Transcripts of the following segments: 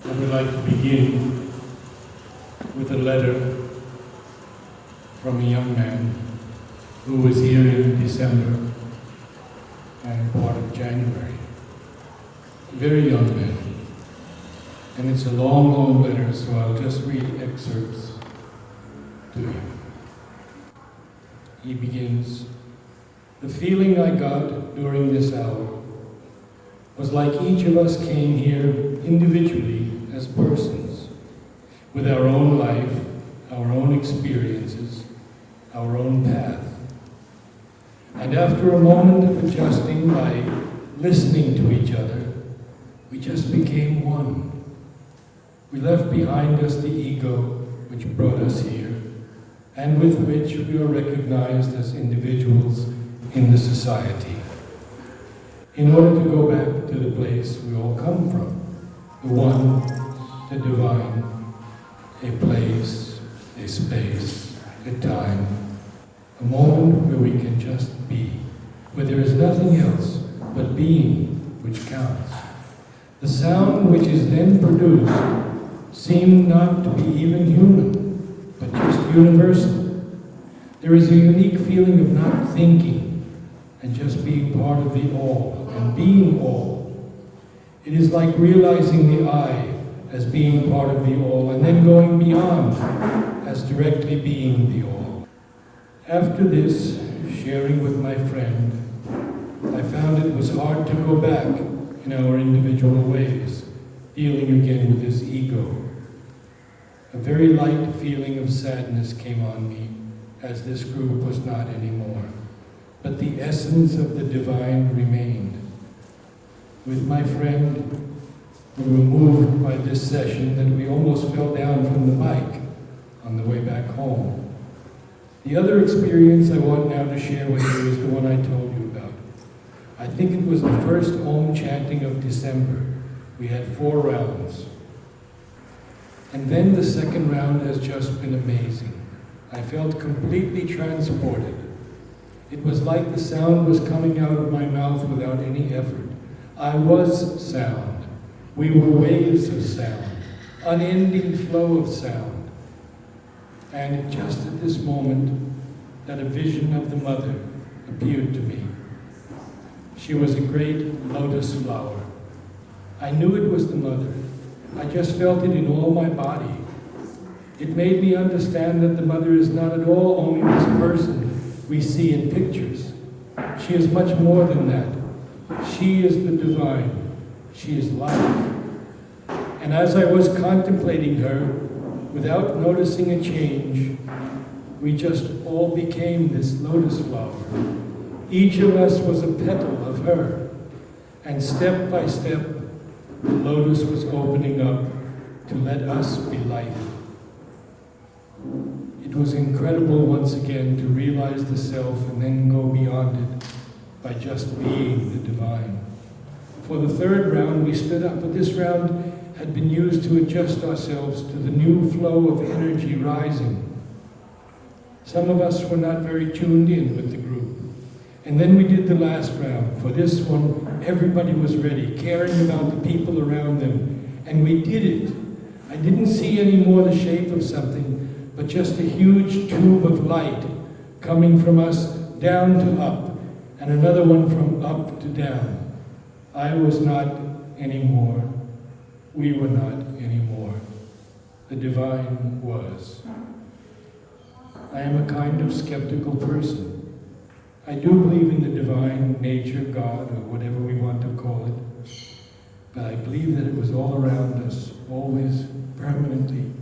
I would like to begin with a letter from a young man who was here in December and part of January. A very young man. And it's a long, long letter, so I'll just read excerpts to him. He begins, "The feeling I got during this hour was like each of us came here individually as persons, with our own life, our own experiences, our own path. And after a moment of adjusting by listening to each other, we just became one. We left behind us the ego which brought us here, and with which we are recognized as individuals in the society, in order to go back to the place we all come from, the one, the divine, a place, a space, a time, a moment where we can just be, where there is nothing else but being which counts. The sound which is then produced seemed not to be even human, but just universal. There is a unique feeling of not thinking and just being part of the all and being all. It is like realizing the I as being part of the all and then going beyond as directly being the all. After this, sharing with my friend, I found it was hard to go back in our individual ways, dealing again with this ego. A very light feeling of sadness came on me, as this group was not anymore. But the essence of the divine remained. With my friend, we were moved by this session that we almost fell down from the bike on the way back home. The other experience I want now to share with you is the one I told you about. I think it was the first Om chanting of December. We had 4 rounds. And then the second round has just been amazing. I felt completely transported. It was like the sound was coming out of my mouth without any effort. I was sound. We were waves of sound, unending flow of sound. And just at this moment, that a vision of the mother appeared to me. She was a great lotus flower. I knew it was the mother. I just felt it in all my body. It made me understand that the mother is not at all only this person we see in pictures. She is much more than that. She is the divine. She is life. And as I was contemplating her, without noticing a change, we just all became this lotus flower. Each of us was a petal of her. And step by step, the lotus was opening up to let us be life. It was incredible once again to realize the self and then go beyond it by just being the divine. For the third round, we stood up, but this round had been used to adjust ourselves to the new flow of energy rising. Some of us were not very tuned in with the group. And then we did the last round. For this one, everybody was ready, caring about the people around them. And we did it. I didn't see anymore the shape of something, but just a huge tube of light coming from us down to up, and another one from up to down. I was not anymore. We were not anymore. The divine was. I am a kind of skeptical person. I do believe in the divine nature, God, or whatever we want to call it. But I believe that it was all around us, always, permanently,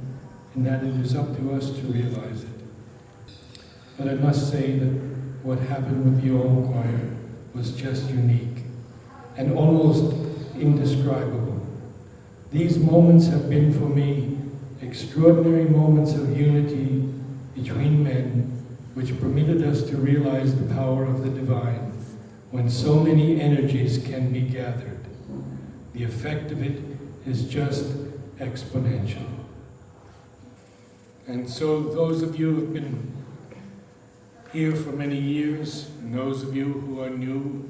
and that it is up to us to realize it. But I must say that what happened with the Om Choir was just unique and almost indescribable. These moments have been for me extraordinary moments of unity between men, which permitted us to realize the power of the divine when so many energies can be gathered. The effect of it is just exponential. And so those of you who have been here for many years, and those of you who are new,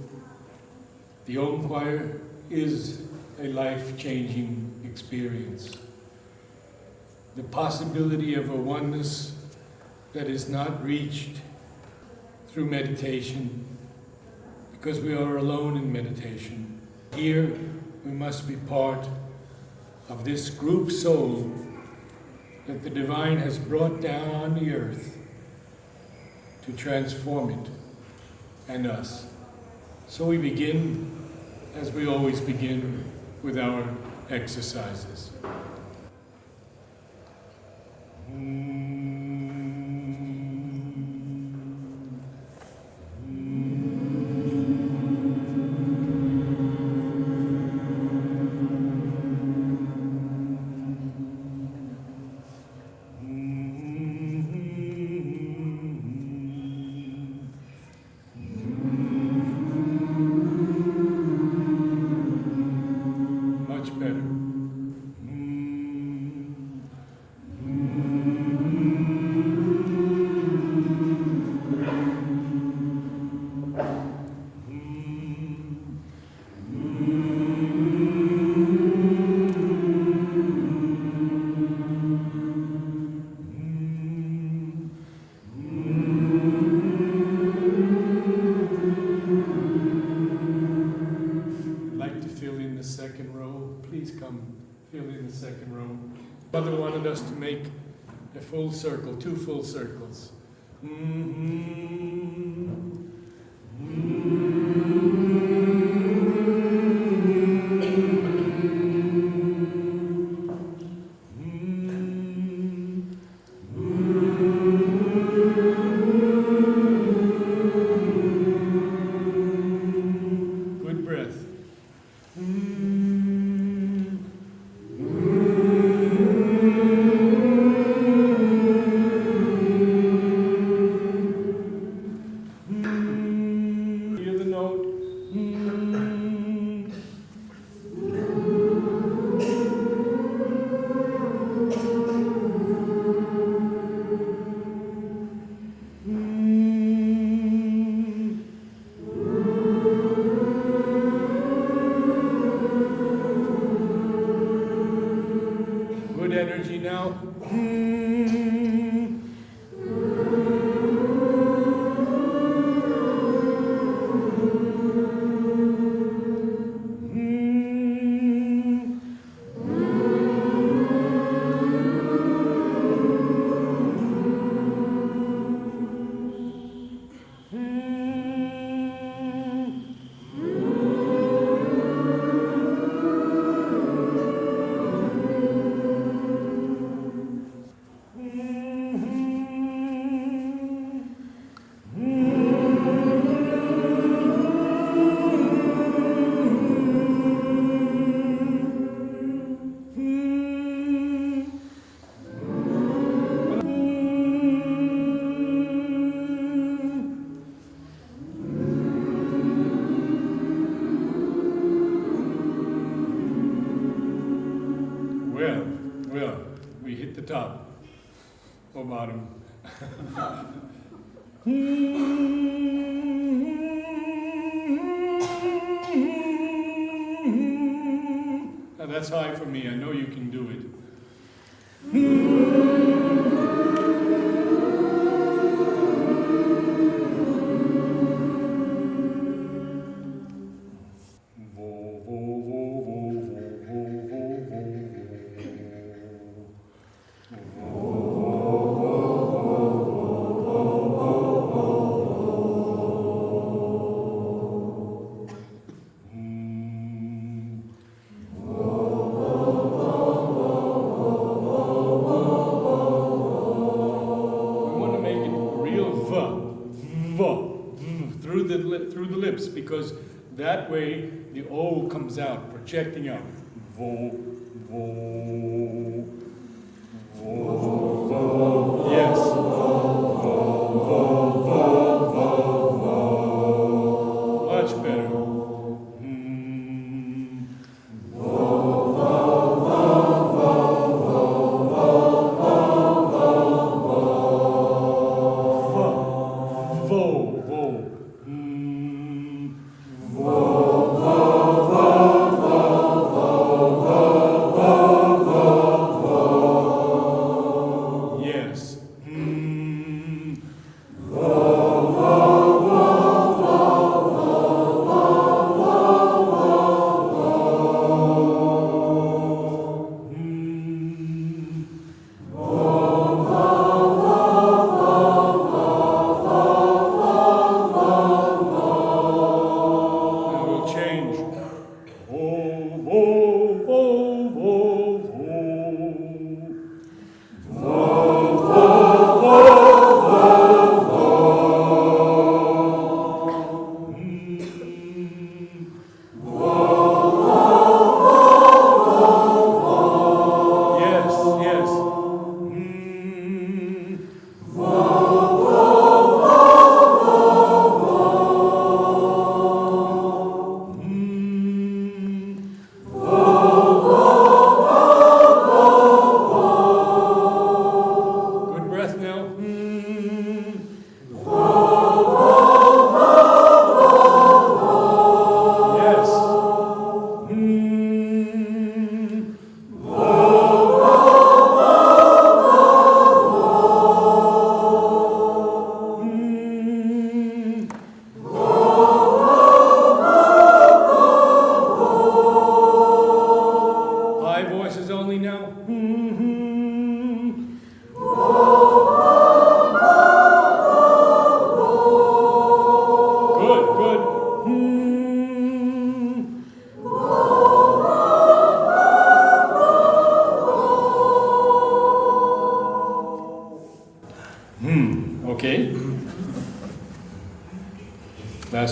the Om Choir is a life-changing experience. The possibility of a oneness that is not reached through meditation, because we are alone in meditation. Here, we must be part of this group soul that the Divine has brought down on the earth to transform it and us. So we begin, as we always begin, with our exercises. Mother wanted us to make a full circle, 2 full circles. Good breath. Energy now. Well, we hit the top or bottom. Now that's high for me. I know you can do it. Through the lips, because that way the O comes out, projecting out. Vo, vo, vo, vo. Yes. Vo, vo, vo, vo. Much better.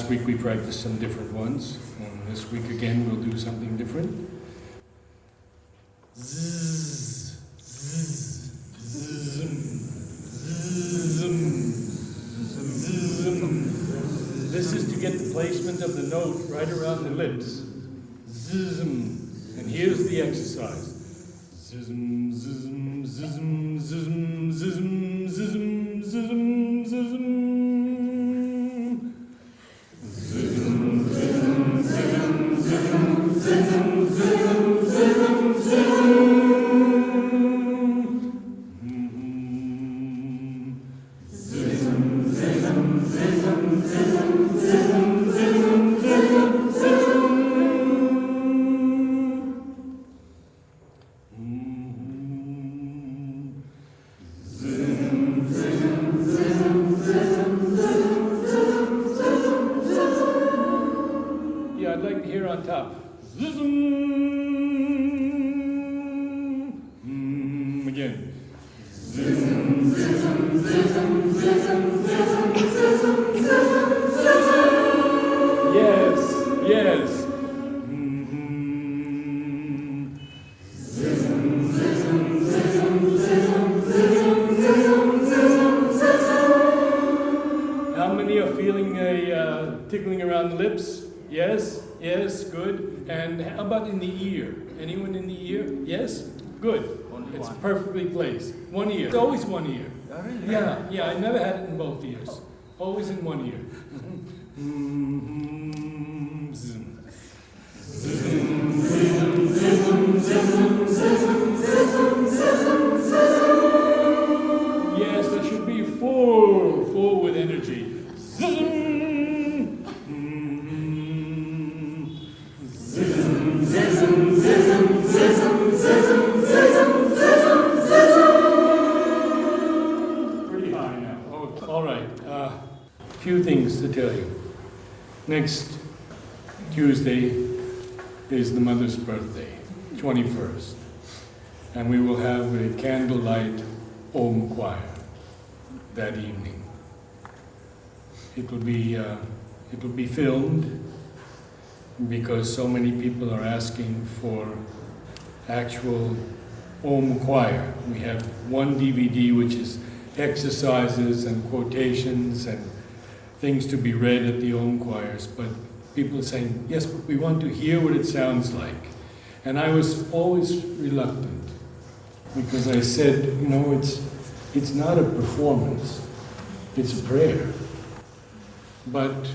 last week we practiced some different ones, and this week again we'll do something different. Zzz, zzz, zzz, zzz. This is to get the placement of the note right around the lips. Zzz. And here's the exercise. Zizm, zizm, zizm, zizm, zizm, zizm, zizm, zizm. Zizm, zizm, zizm, zizm, zizm, zizm, zizm, zizm. Zizm, zizm, zizm, zizm, zizm, zizm, zizm, zizm. Yeah, I'd like to hear on top. Again. Yes, yes. How many are feeling a tickling around the lips? Yes, yes, good. And how about in the ear? Anyone in the ear? Yes? Good. Only It's one. perfectly placed. One ear. It's always one ear. Oh, really? Yeah, I never had it in both ears. Always in one ear. Zim. Zim, zim, zim, zim, zim, zim, zim, zim. Yes, that should be full with energy. Zim. Zim, zim, zim, zim, zim, zim, zim, zim. Pretty high now. Oh, all right. Few things to tell you. Next Tuesday is the mother's birthday, 21st. And we will have a candlelight Om choir that evening. It will be filmed because so many people are asking for actual Om choir. We have one DVD which is exercises and quotations and things to be read at the Om choirs, but people are saying, yes, but we want to hear what it sounds like. And I was always reluctant because I said, you know, it's not a performance, it's a prayer. But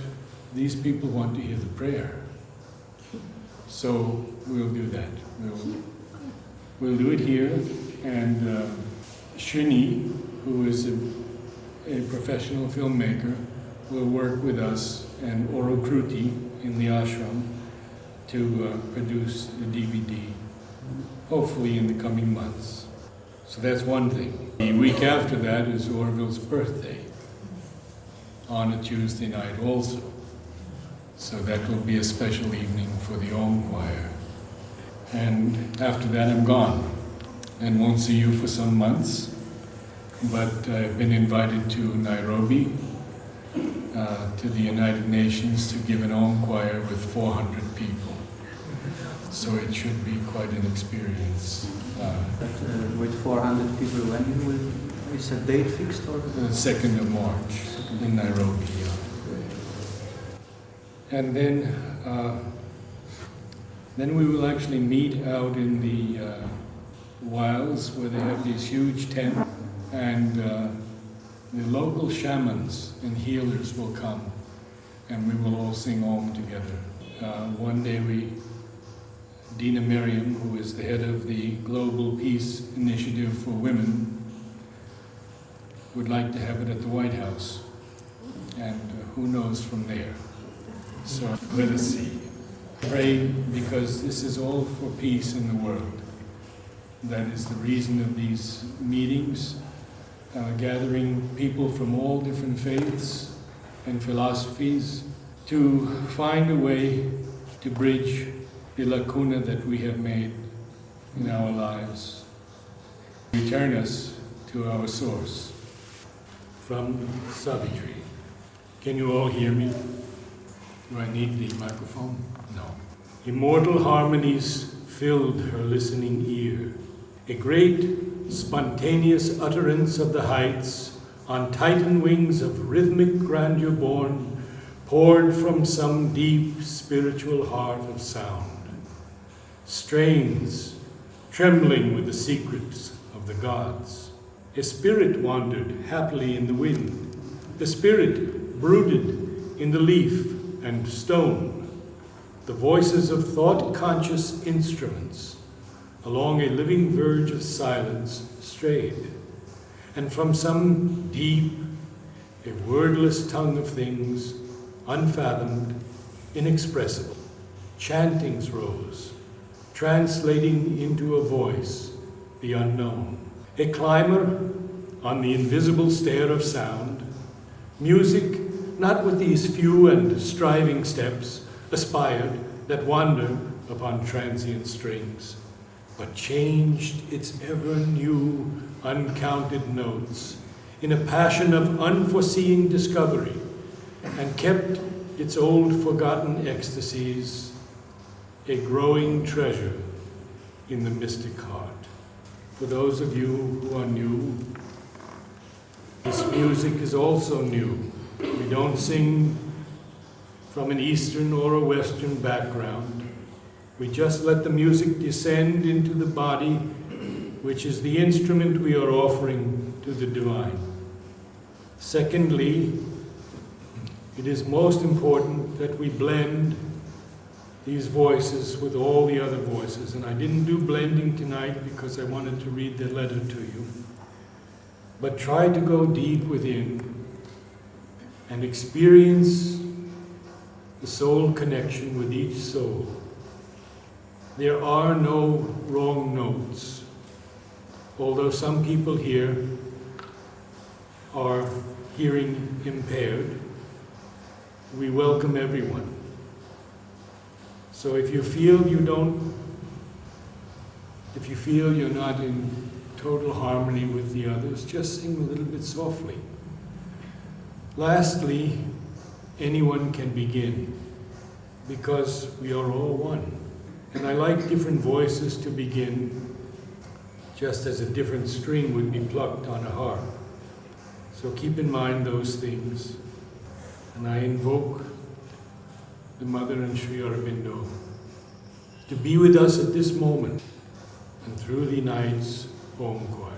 these people want to hear the prayer. So we'll do that. We'll do it here, and Shrini, who is a professional filmmaker, will work with us and Aurobindo in the ashram to produce the DVD, hopefully in the coming months. So that's one thing. The week after that is Orville's birthday, on a Tuesday night also. So that will be a special evening for the Om choir. And after that I'm gone and won't see you for some months, but I've been invited to Nairobi, to the United Nations, to give an Om choir with 400 people. So it should be quite an experience. With 400 people, when you will, is a date fixed or? The 2nd of March in Nairobi. Yeah. And then we will actually meet out in the wilds where they have these huge tents, and the local shamans and healers will come, and we will all sing Om together. One day Dina Miriam, who is the head of the Global Peace Initiative for Women, would like to have it at the White House, and who knows from there. So let us see. Pray, because this is all for peace in the world. That is the reason of these meetings, gathering people from all different faiths and philosophies to find a way to bridge the lacuna that we have made in our lives. Return us to our source. From Savitri. Can you all hear me? Do I need the microphone? No. Immortal harmonies filled her listening ear. A great, spontaneous utterance of the heights, on titan wings of rhythmic grandeur born, poured from some deep spiritual heart of sound. Strains, trembling with the secrets of the gods. A spirit wandered happily in the wind. The spirit brooded in the leaf and stone. The voices of thought-conscious instruments along a living verge of silence strayed. And from some deep, a wordless tongue of things, unfathomed, inexpressible, chantings rose, translating into a voice the unknown. A climber on the invisible stair of sound, music, not with these few and striving steps, aspired that wander upon transient strings, but changed its ever new, uncounted notes in a passion of unforeseen discovery, and kept its old forgotten ecstasies, a growing treasure in the mystic heart. For those of you who are new, this music is also new. We don't sing from an Eastern or a Western background. We just let the music descend into the body, which is the instrument we are offering to the divine. Secondly, it is most important that we blend these voices with all the other voices. And I didn't do blending tonight because I wanted to read the letter to you. But try to go deep within and experience the soul connection with each soul. There are no wrong notes, although some people here are hearing impaired. We welcome everyone. So if you feel you're not in total harmony with the others, just sing a little bit softly. Lastly, anyone can begin, because we are all one. And I like different voices to begin, just as a different string would be plucked on a harp. So keep in mind those things. And I invoke the Mother and Sri Aurobindo to be with us at this moment and through the night's Om Choir.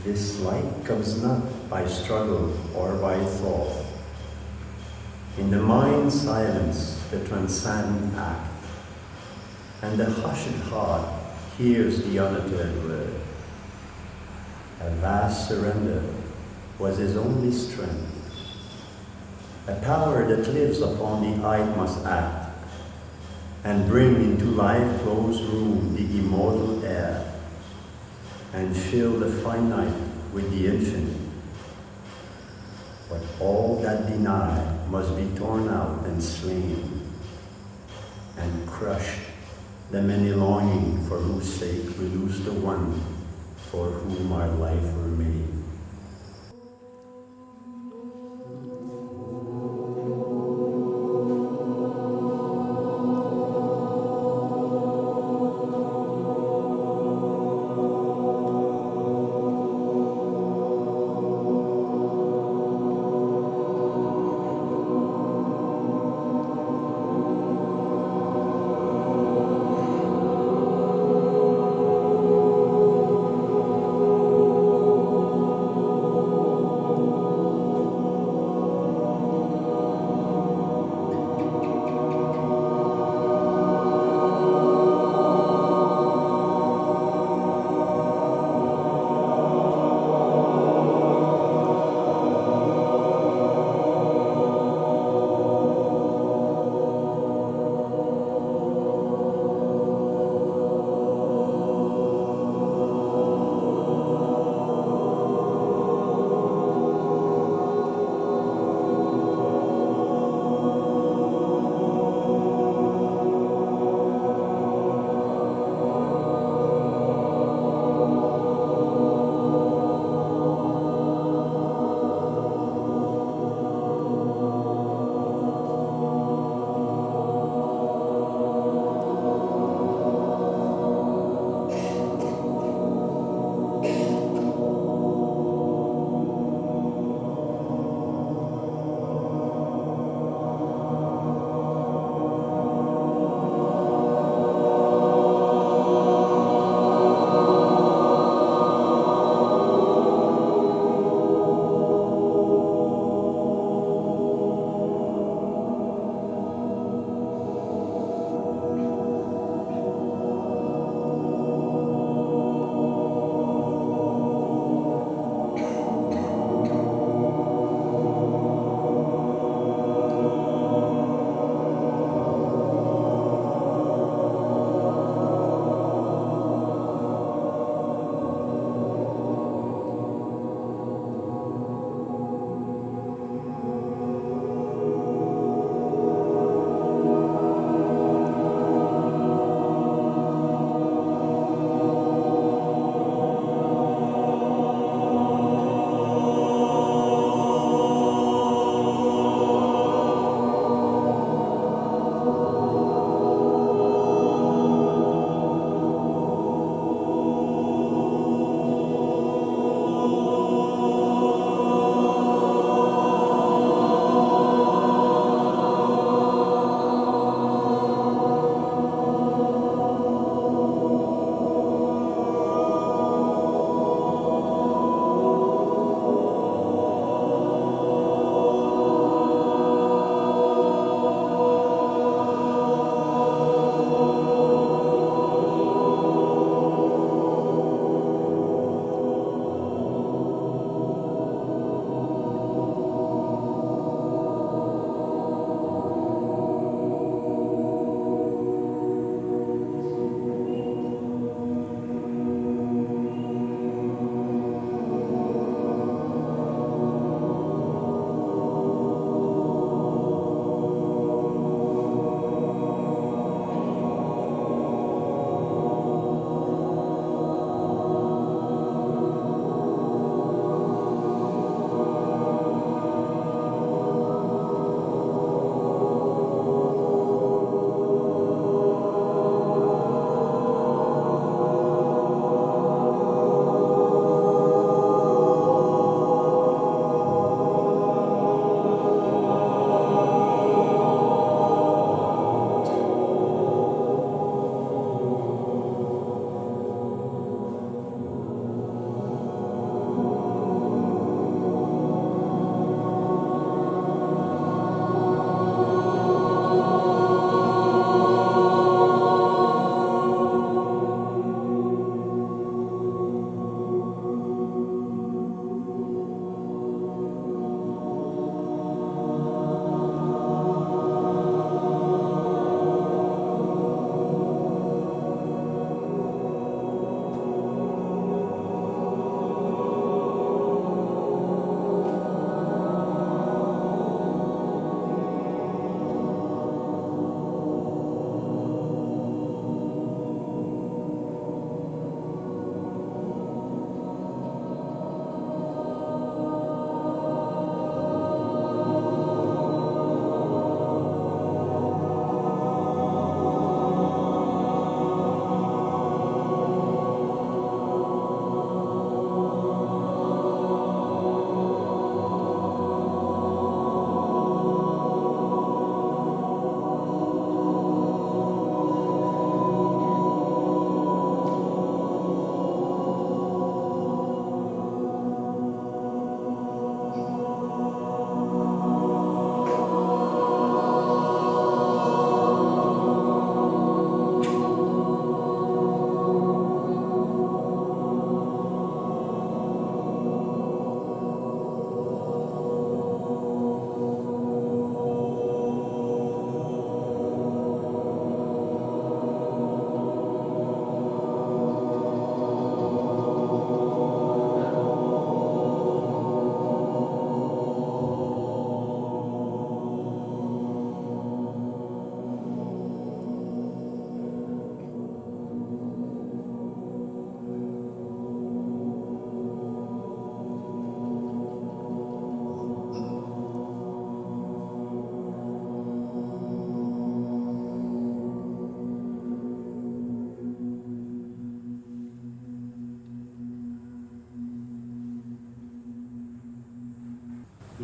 This light comes not by struggle or by thought. In the mind silence, the transcendent act, and the hushed heart hears the unuttered word. A vast surrender was his only strength. A power that lives upon the eye must act, and bring into life-closed room the immortal air, and fill the finite with the infinite. But all that deny must be torn out and slain, and crushed the many longing for whose sake we lose the one for whom our life were made.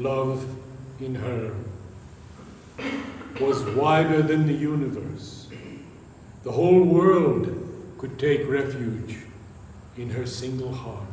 love in her was wider than the universe. The whole world could take refuge in her single heart.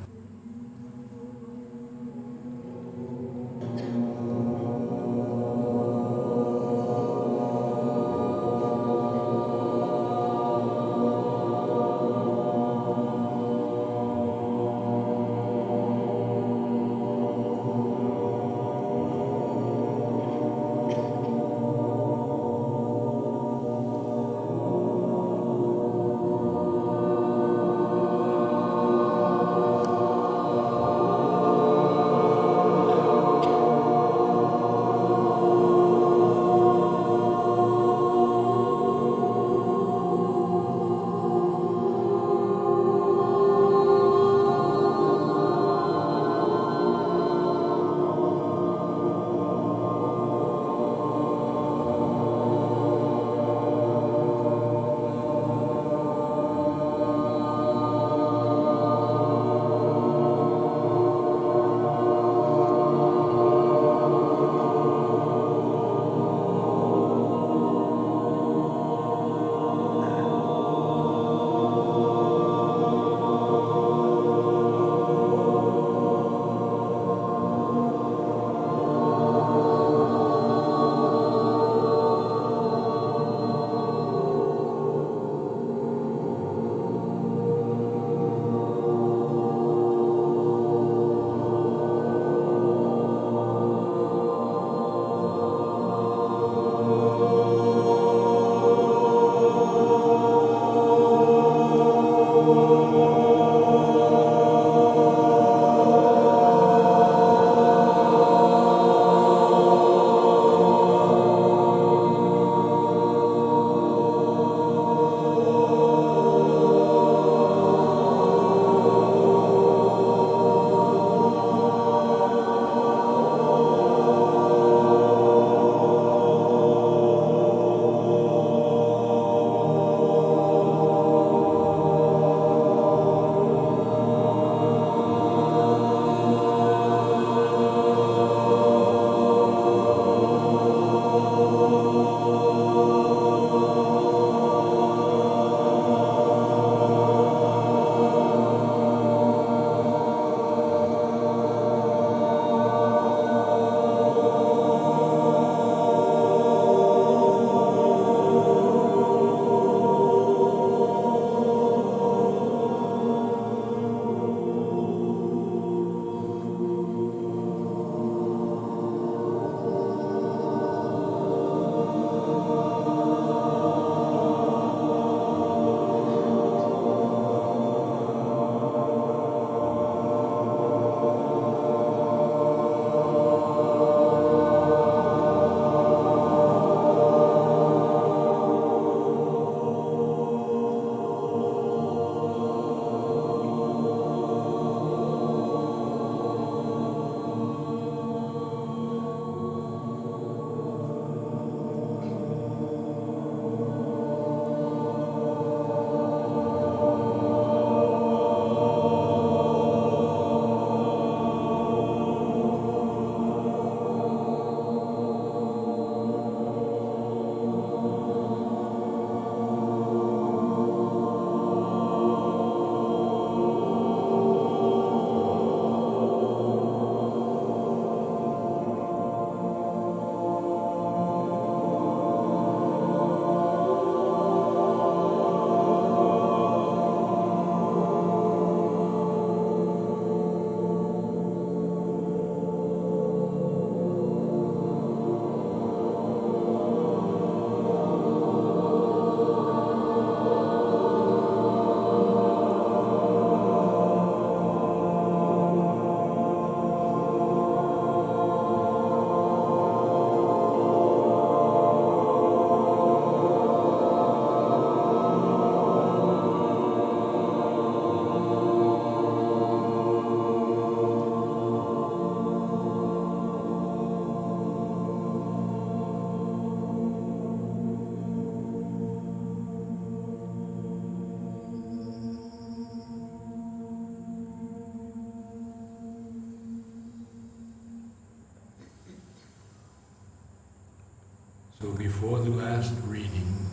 before the last reading,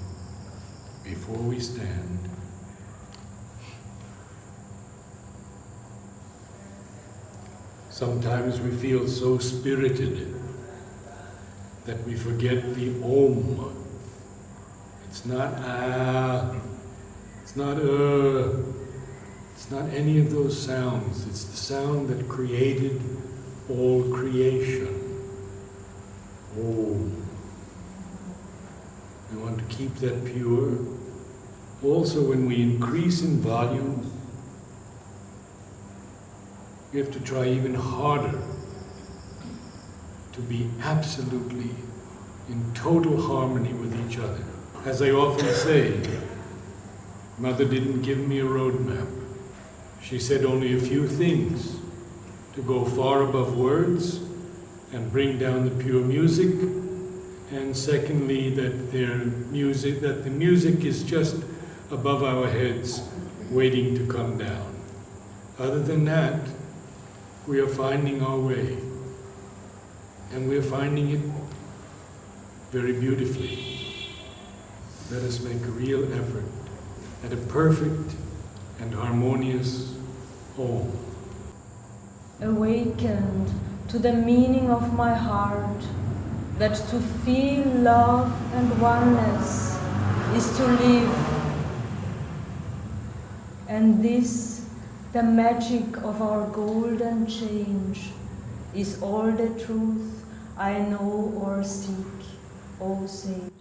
before we stand, sometimes we feel so spirited that we forget the Om. It's not it's not it's not any of those sounds. It's the sound that created all creation. Om. We want to keep that pure. Also, when we increase in volume, we have to try even harder to be absolutely in total harmony with each other. As I often say, Mother didn't give me a roadmap. She said only a few things: to go far above words and bring down the pure music, and secondly, that the music is just above our heads, waiting to come down. Other than that, we are finding our way, and we are finding it very beautifully. Let us make a real effort at a perfect and harmonious Om. Awakened to the meaning of my heart, that to feel love and oneness is to live. And this, the magic of our golden change, is all the truth I know or seek, O Sage.